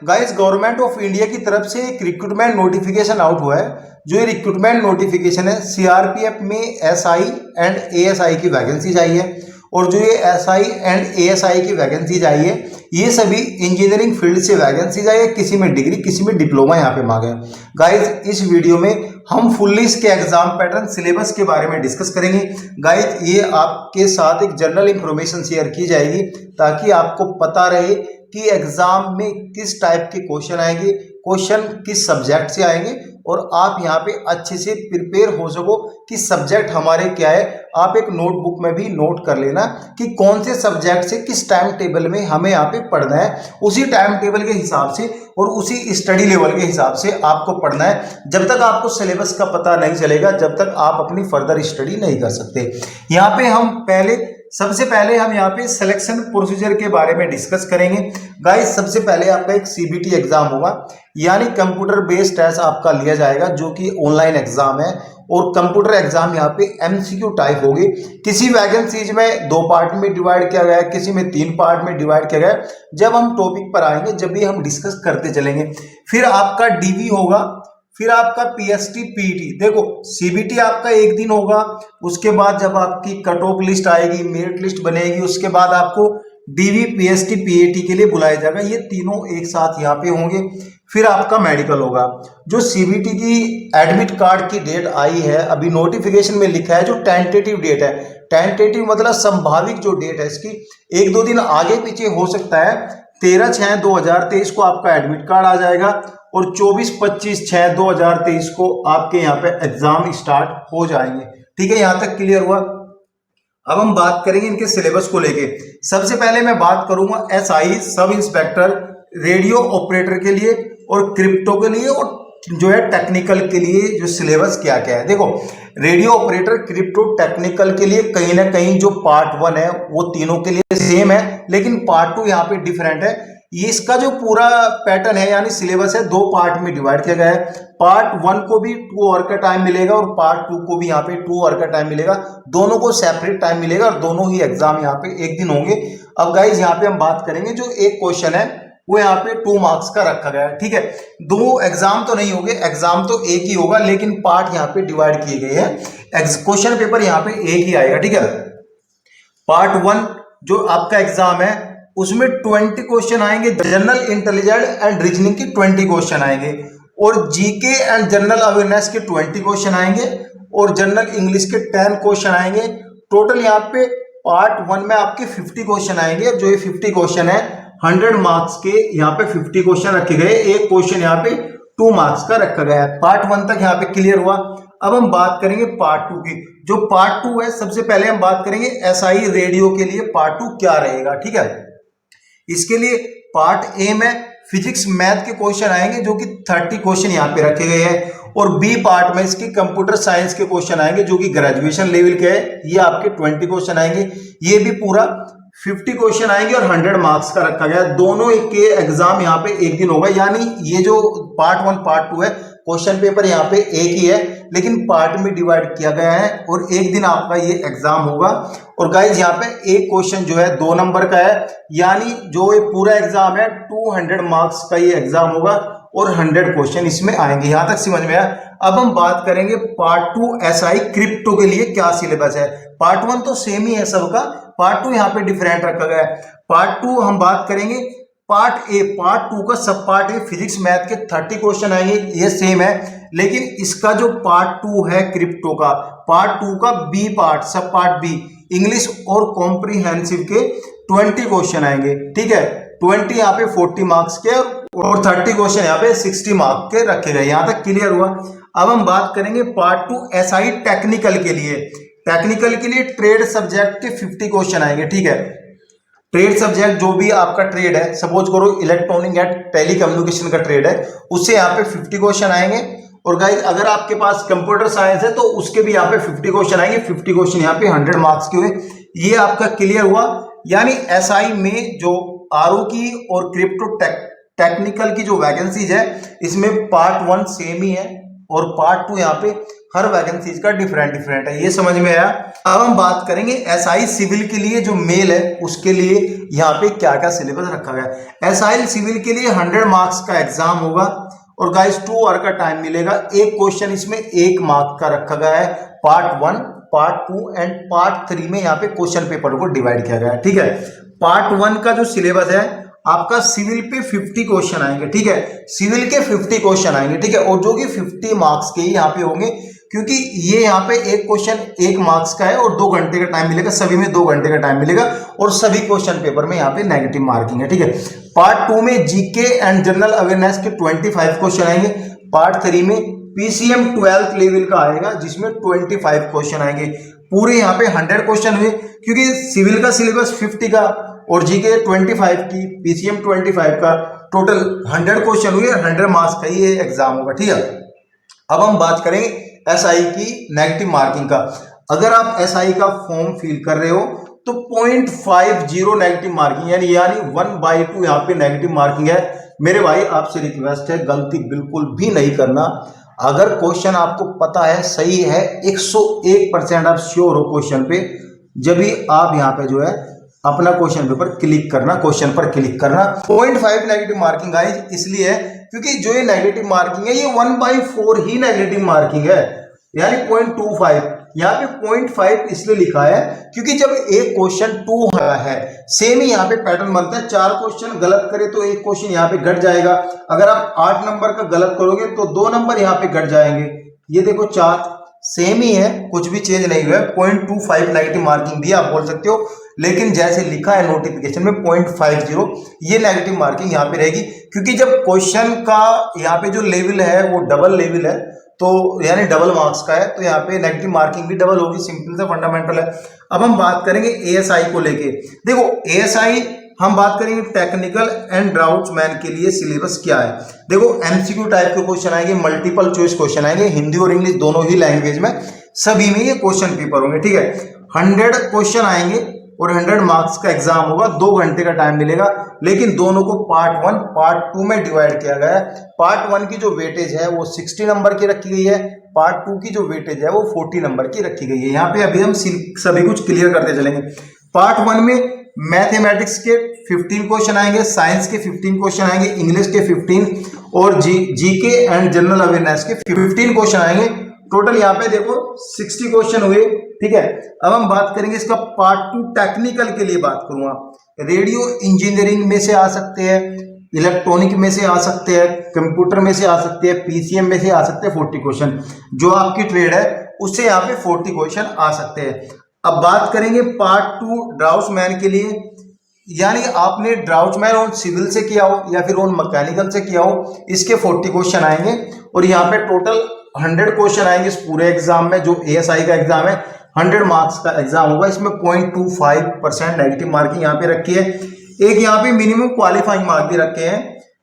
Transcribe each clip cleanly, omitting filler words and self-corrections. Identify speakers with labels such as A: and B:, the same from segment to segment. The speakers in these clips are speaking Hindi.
A: गाइस गवर्नमेंट ऑफ इंडिया की तरफ से एक रिक्रूटमेंट नोटिफिकेशन आउट हुआ है। जो ये रिक्रूटमेंट नोटिफिकेशन है, सीआरपीएफ में एसआई एंड एएसआई की वैकेंसीज आई है। और जो ये एसआई एंड एएसआई की वैकेंसीज आई है, ये सभी इंजीनियरिंग फील्ड से वैकेंसीज आई है। किसी में डिग्री, किसी में डिप्लोमा यहाँ पे मांगे हैं। गाइज इस वीडियो में हम फुल्ली इसके एग्जाम पैटर्न, सिलेबस के बारे में डिस्कस करेंगे। गाइज ये आपके साथ एक जनरल इंफॉर्मेशन शेयर की जाएगी ताकि आपको पता रहे कि एग्जाम में किस टाइप के क्वेश्चन आएंगे, क्वेश्चन किस सब्जेक्ट से आएंगे, और आप यहाँ पे अच्छे से प्रिपेयर हो सको कि सब्जेक्ट हमारे क्या है। आप एक नोटबुक में भी नोट कर लेना कि कौन से सब्जेक्ट से किस टाइम टेबल में हमें यहाँ पे पढ़ना है। उसी टाइम टेबल के हिसाब से और उसी स्टडी लेवल के हिसाब से आपको पढ़ना है। जब तक आपको सिलेबस का पता नहीं चलेगा, जब तक आप अपनी फर्दर स्टडी नहीं कर सकते। यहाँ पे हम सबसे पहले हम यहाँ पे सिलेक्शन प्रोसीजर के बारे में डिस्कस करेंगे। गाइस सबसे पहले आपका एक सीबीटी एग्जाम होगा, यानी कंप्यूटर बेस्ड टेस्ट आपका लिया जाएगा, जो कि ऑनलाइन एग्जाम है। और कंप्यूटर एग्जाम यहाँ पे एमसीक्यू टाइप होगी। किसी वैकेंसीज में 2 पार्ट में डिवाइड किया गया है, किसी में 3 पार्ट में डिवाइड किया गया है। जब हम टॉपिक पर आएंगे, जब भी हम डिस्कस करते चलेंगे। फिर आपका डीवी होगा, फिर आपका पीएसटी पीटी। देखो सीबीटी आपका एक दिन होगा, उसके बाद जब आपकी कट ऑफ लिस्ट आएगी, मेरिट लिस्ट बनेगी, उसके बाद आपको डीवी पीएसटी पीएटी के लिए बुलाया जाएगा। ये तीनों एक साथ यहाँ पे होंगे। फिर आपका मेडिकल होगा। जो सीबीटी की एडमिट कार्ड की डेट आई है, अभी नोटिफिकेशन में लिखा है जो टेंटेटिव डेट है। टेंटेटिव मतलब संभावित जो डेट है इसकी 1-2 दिन आगे पीछे हो सकता है। 13/6/2023 को आपका एडमिट कार्ड आ जाएगा और 24-25/6/2023 को आपके यहाँ पे एग्जाम स्टार्ट हो जाएंगे। ठीक है, यहाँ तक क्लियर हुआ। अब हम बात करेंगे इनके सिलेबस को लेके। सबसे पहले मैं बात करूंगा SI sub inspector radio operator के लिए और क्रिप्टो के लिए, और जो है टेक्निकल के लिए जो सिलेबस क्या क्या है। देखो रेडियो ऑपरेटर, क्रिप्टो, टेक्निकल के लिए कहीं ना कहीं जो पार्ट 1 है वो तीनों के लिए सेम है, लेकिन पार्ट 2 यहाँ पे डिफरेंट है। ये इसका जो पूरा पैटर्न है यानी सिलेबस है, 2 पार्ट में डिवाइड किया गया है। पार्ट 1 को भी 2 आवर का टाइम मिलेगा और पार्ट 2 को भी यहाँ पे 2 आवर का टाइम मिलेगा। दोनों को सेपरेट टाइम मिलेगा और दोनों ही एग्जाम यहाँ पे एक दिन होंगे। अब गाइज यहाँ पे हम बात करेंगे, जो एक क्वेश्चन है वो यहाँ पे 2 मार्क्स का रखा गया है। ठीक है, 2 एग्जाम तो नहीं होंगे, एग्जाम तो एक ही होगा, लेकिन पार्ट यहाँ पे डिवाइड किए गए हैं। क्वेश्चन पेपर यहाँ पे एक ही आएगा। ठीक है, पार्ट 1 जो आपका एग्जाम है उसमें 20 क्वेश्चन आएंगे। जनरल इंटेलिजेंस एंड रीजनिंग के 20 क्वेश्चन आएंगे, और जीके एंड जनरल अवेयरनेस के 20 क्वेश्चन आएंगे, और जनरल इंग्लिश के 10 क्वेश्चन आएंगे। टोटल यहाँ पे पार्ट 1 में आपके 50 क्वेश्चन आएंगे। जो ये 50 क्वेश्चन है 100 मार्क्स के यहाँ पे 50 क्वेश्चन रखे गए। एक क्वेश्चन यहाँ पे 2 मार्क्स का रखा गया है। पार्ट 1 तक यहाँ पे क्लियर हुआ। अब हम बात करेंगे पार्ट 2 की। जो पार्ट 2 है, सबसे पहले हम बात करेंगे एसआई रेडियो के लिए पार्ट 2 क्या रहेगा। ठीक है, इसके लिए पार्ट ए में फिजिक्स मैथ के क्वेश्चन आएंगे, जो कि 30 क्वेश्चन यहाँ पे रखे गए हैं। और बी पार्ट में इसकी कंप्यूटर साइंस के क्वेश्चन आएंगे, जो कि ग्रेजुएशन लेवल के हैं। ये आपके 20 क्वेश्चन आएंगे। ये भी पूरा 50 क्वेश्चन आएंगे और 100 मार्क्स का रखा गया। दोनों के एग्जाम यहाँ पे एक दिन होगा, यानी ये जो पार्ट 1 पार्ट 2 है, क्वेश्चन पेपर यहाँ पे एक ही है, लेकिन पार्ट में डिवाइड किया गया है और एक दिन आपका ये एग्जाम होगा। और गाइज यहाँ पे एक क्वेश्चन जो है 2 नंबर का है, यानी जो ये पूरा एग्जाम है 200 मार्क्स का ये एग्जाम होगा और 100 क्वेश्चन इसमें आएंगे। यहां तक समझ में आया। अब हम बात करेंगे पार्ट 2 एसआई क्रिप्टो के लिए क्या सिलेबस है। पार्ट 1 तो सेम ही है सबका, पार्ट 2 यहाँ पे डिफरेंट रखा गया है। पार्ट 2 हम बात करेंगे पार्ट ए। पार्ट 2 का सब पार्ट ए फिजिक्स मैथ के 30 क्वेश्चन आएंगे, ये सेम है, लेकिन इसका जो पार्ट 2 है क्रिप्टो का, पार्ट 2 का बी पार्ट, सब पार्ट बी, इंग्लिश और कॉम्प्रिहेंसिव के 20 क्वेश्चन आएंगे। ठीक है, 20 यहाँ पे 40 मार्क्स के और 30 क्वेश्चन यहाँ पे 60 मार्क्स के रखे गए। यहाँ तक क्लियर हुआ। अब हम बात करेंगे पार्ट 2 एसआई टेक्निकल के लिए। टेक्निकल के लिए ट्रेड सब्जेक्ट के 50 क्वेश्चन आएंगे। ठीक है, ट्रेड सब्जेक्ट जो भी आपका ट्रेड है, सपोज करो इलेक्ट्रॉनिक या टेलीकम्युनिकेशन का ट्रेड है, उससे यहाँ पे 50 क्वेश्चन आएंगे। और गाइज अगर आपके पास कंप्यूटर साइंस है तो उसके भी यहाँ पे 50 क्वेश्चन आएंगे। 50 क्वेश्चन यहाँ पे 100 मार्क्स के हुए। ये आपका क्लियर हुआ। यानी एसआई में जो आरओ की और क्रिप्टो टेक्निकल की जो वैकेंसीज है, इसमें पार्ट 1 सेम ही है, और पार्ट 2 यहाँ पे हर वैकेंसीज का डिफरेंट है। ये समझ में आया। अब हम बात करेंगे एसआई सिविल के लिए जो मेल है उसके लिए यहाँ पे क्या क्या सिलेबस रखा गया है। एसआई सिविल के लिए 100 मार्क्स का एग्जाम होगा और गाइस 2 आवर का टाइम मिलेगा। एक क्वेश्चन इसमें 1 मार्क का रखा गया है। पार्ट 1, पार्ट 2 एंड पार्ट 3 में यहाँ पे क्वेश्चन पेपर को डिवाइड किया गया है। ठीक है, पार्ट 1 का जो सिलेबस है आपका सिविल पे 50 क्वेश्चन आएंगे। ठीक है, सिविल के 50 क्वेश्चन आएंगे। ठीक है, और जो कि 50 मार्क्स के ही यहाँ पे होंगे, क्योंकि ये यहाँ पे एक क्वेश्चन 1 मार्क्स का है और 2 घंटे का टाइम मिलेगा, सभी में 2 घंटे का टाइम मिलेगा और सभी क्वेश्चन पेपर में यहाँ पे नेगेटिव मार्किंग है। ठीक है, पार्ट 2 में जीके एंड जनरल अवेयरनेस के 25 क्वेश्चन आएंगे। पार्ट 3 में पीसीएम 12th लेवल का आएगा जिसमें 25 क्वेश्चन आएंगे। पूरे यहाँ पे 100 क्वेश्चन हुए, क्योंकि सिविल का सिलेबस 50 का और जीके 25 की, पीसीएम 25 का, टोटल 100 क्वेश्चन हुए। 100 मार्क्स का ये एग्जाम होगा। ठीक है, अब हम बात करेंगे एसआई की नेगेटिव मार्किंग का। अगर आप एसआई का फॉर्म फिल कर रहे हो तो 0.50 नेगेटिव मार्किंग यानी 1/2 यहाँ पे नेगेटिव मार्किंग है। मेरे भाई आपसे रिक्वेस्ट है, गलती बिल्कुल भी नहीं करना। अगर क्वेश्चन आपको पता है, सही है, 101% आप श्योर हो क्वेश्चन पे, जब भी आप यहाँ पे जो है अपना क्वेश्चन पेपर क्लिक करना, क्वेश्चन पर क्लिक करना। 0.5 नेगेटिव मार्किंग गाइस इसलिए है क्योंकि जो ये नेगेटिव मार्किंग है ये 1/4 ही नेगेटिव मार्किंग है, यानी 0.25। यहाँ पे 0.5 इसलिए लिखा है क्योंकि जब एक क्वेश्चन 2 है, सेम ही यहाँ पे पैटर्न बनता है। 4 क्वेश्चन गलत करे तो एक क्वेश्चन यहाँ पे घट जाएगा। अगर आप 8 नंबर का गलत करोगे तो 2 नंबर यहाँ पे घट जाएंगे। ये देखो 4 सेम ही है, कुछ भी चेंज नहीं हुआ है। 0.25 नेगेटिव मार्किंग भी आप बोल सकते हो, लेकिन जैसे लिखा है नोटिफिकेशन में 0.50 ये नेगेटिव मार्किंग यहाँ पे रहेगी, क्योंकि जब क्वेश्चन का यहाँ पे जो लेवल है वो डबल लेवल है, तो यानी डबल मार्क्स का है, तो यहाँ पे नेगेटिव मार्किंग भी डबल होगी। सिंपल सा फंडामेंटल है। अब हम बात करेंगे एएसआई को लेके। देखो एएसआई हम बात करेंगे टेक्निकल एंड ड्राफ्ट्समैन के लिए सिलेबस क्या है। देखो एमसीक्यू टाइप के क्वेश्चन आएंगे, मल्टीपल चॉइस क्वेश्चन आएंगे, हिंदी और इंग्लिश दोनों ही लैंग्वेज में, सभी में ये क्वेश्चन पेपर होंगे। ठीक है, 100 क्वेश्चन आएंगे और 100 मार्क्स का एग्जाम होगा। 2 घंटे का टाइम मिलेगा, लेकिन दोनों को पार्ट 1 पार्ट 2 में डिवाइड किया गया है। पार्ट 1 की जो वेटेज है वो 60 नंबर की रखी गई है, पार्ट 2 की जो वेटेज है वो 40 नंबर की रखी गई है। यहाँ पे अभी हम सभी कुछ क्लियर करते चलेंगे। पार्ट 1 में मैथमेटिक्स के 15 क्वेश्चन आएंगे, साइंस के 15 क्वेश्चन आएंगे, इंग्लिश के 15 और जीके एंड जनरल अवेयरनेस के 15 क्वेश्चन आएंगे। टोटल यहाँ पे देखो 60 क्वेश्चन हुए। ठीक है, अब हम बात करेंगे इसका पार्ट 2 टेक्निकल के लिए बात करूंगा। रेडियो इंजीनियरिंग में से आ सकते हैं, इलेक्ट्रॉनिक में से आ सकते हैं, कंप्यूटर में से आ सकते हैं, पीसीएम में से आ सकते हैं 40 क्वेश्चन। जो आपकी ट्रेड है उससे यहाँ पे 40 क्वेश्चन आ सकते हैं। अब बात करेंगे पार्ट 2 ड्राफ्ट्समैन के लिए, यानी आपने ड्राफ्ट्समैन ऑन सिविल से किया हो या फिर ऑन मैकेनिकल से किया हो, इसके 40 क्वेश्चन आएंगे और यहाँ पे टोटल 100 क्वेश्चन आएंगे इस पूरे एग्जाम में। जो एएसआई का एग्जाम है 100 मार्क्स का एग्जाम होगा। इसमें 0.25% नेगेटिव मार्किंग यहाँ पे रखी है। एक यहाँ पे मिनिमम क्वालिफाइंग मार्क भी रखे हैं।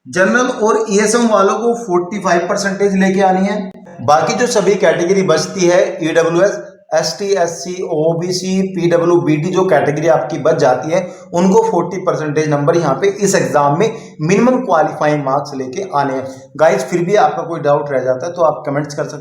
A: जनरल और ईएसएम वालों को 45% लेके आनी है। बाकी जो सभी कैटेगरी बचती है, EWS, ST, SC, OBC, PWBD जो कैटेगरी आपकी बच जाती है, उनको 40% नंबर यहाँ पे इस एग्जाम में मिनिमम क्वालिफाइंग मार्क्स लेके आने हैं। गाइस फिर भी आपका कोई डाउट रह जाता है तो आप कमेंट्स कर सकते हो।